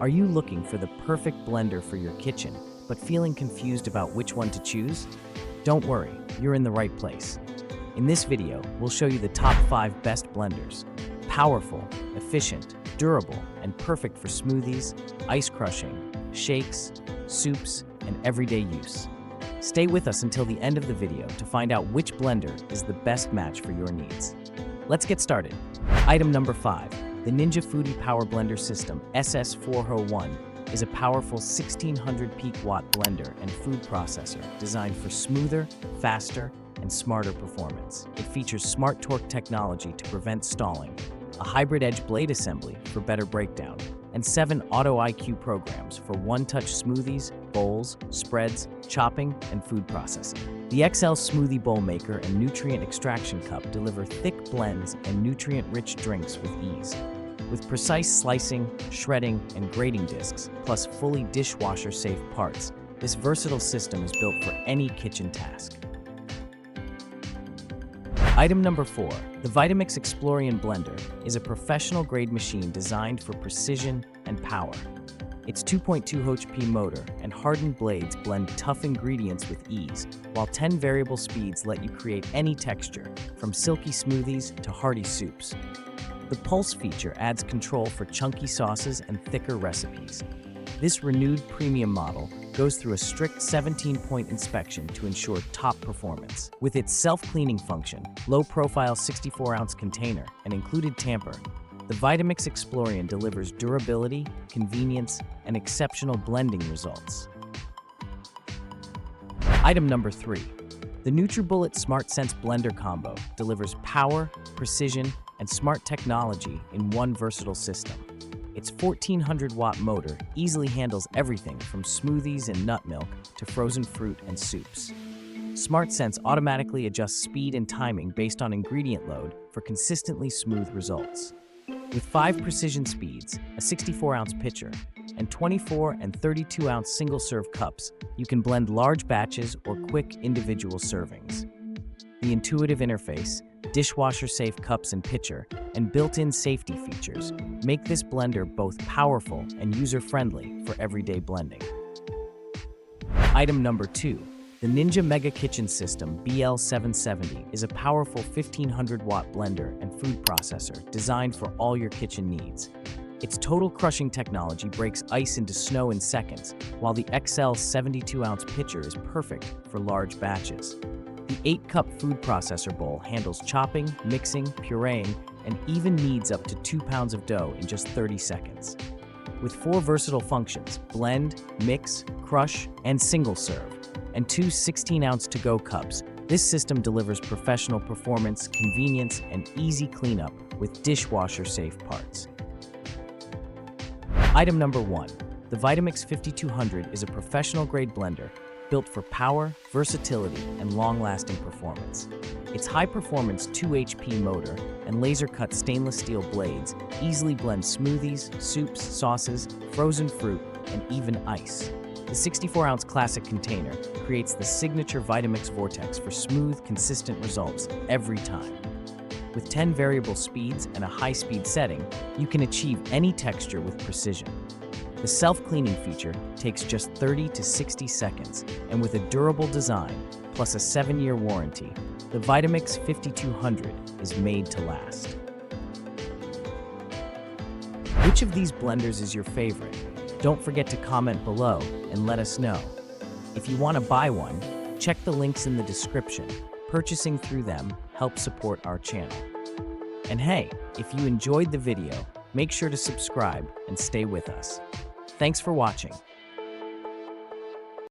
Are you looking for the perfect blender for your kitchen, but feeling confused about which one to choose? Don't worry, you're in the right place. In this video, we'll show you the top 5 best blenders. Powerful, efficient, durable, and perfect for smoothies, ice crushing, shakes, soups, and everyday use. Stay with us until the end of the video to find out which blender is the best match for your needs. Let's get started. Item number 5. The Ninja Foodi Power Blender System SS401 is a powerful 1600 peak watt blender and food processor designed for smoother, faster, and smarter performance. It features smart torque technology to prevent stalling, a hybrid edge blade assembly for better breakdown, and 7 Auto IQ programs for one-touch smoothies, bowls, spreads, chopping, and food processing. The XL Smoothie Bowl Maker and Nutrient Extraction Cup deliver thick blends and nutrient-rich drinks with ease. With precise slicing, shredding, and grating discs, plus fully dishwasher-safe parts, this versatile system is built for any kitchen task. Item number 4. The Vitamix Explorian Blender is a professional-grade machine designed for precision and power. Its 2.2 HP motor and hardened blades blend tough ingredients with ease, while 10 variable speeds let you create any texture, from silky smoothies to hearty soups. The Pulse feature adds control for chunky sauces and thicker recipes. This renewed premium model goes through a strict 17-point inspection to ensure top performance. With its self-cleaning function, low-profile 64-ounce container, and included tamper, the Vitamix Explorian delivers durability, convenience, and exceptional blending results. Item number 3. The NutriBullet SmartSense Blender Combo delivers power, precision, and smart technology in one versatile system. Its 1400-watt motor easily handles everything from smoothies and nut milk to frozen fruit and soups. SmartSense automatically adjusts speed and timing based on ingredient load for consistently smooth results. With 5 precision speeds, a 64-ounce pitcher, and 24 and 32-ounce single-serve cups, you can blend large batches or quick individual servings. The intuitive interface, dishwasher-safe cups and pitcher, and built-in safety features make this blender both powerful and user-friendly for everyday blending. Item number 2. The Ninja Mega Kitchen System BL770 is a powerful 1500-watt blender and food processor designed for all your kitchen needs. Its total crushing technology breaks ice into snow in seconds, while the XL 72-ounce pitcher is perfect for large batches. The 8-cup food processor bowl handles chopping, mixing, pureeing, and even kneads up to 2 pounds of dough in just 30 seconds. With 4 versatile functions, blend, mix, crush, and single serve, and 2 16-ounce to-go cups, this system delivers professional performance, convenience, and easy cleanup with dishwasher-safe parts. Item number 1. The Vitamix 5200 is a professional-grade blender built for power, versatility, and long-lasting performance. Its high-performance 2 HP motor and laser-cut stainless steel blades easily blend smoothies, soups, sauces, frozen fruit, and even ice. The 64-ounce classic container creates the signature Vitamix Vortex for smooth, consistent results every time. With 10 variable speeds and a high-speed setting, you can achieve any texture with precision. The self-cleaning feature takes just 30 to 60 seconds, and with a durable design, plus a 7-year warranty, the Vitamix 5200 is made to last. Which of these blenders is your favorite? Don't forget to comment below and let us know. If you want to buy one, check the links in the description. Purchasing through them helps support our channel. And hey, if you enjoyed the video, make sure to subscribe and stay with us. Thanks for watching.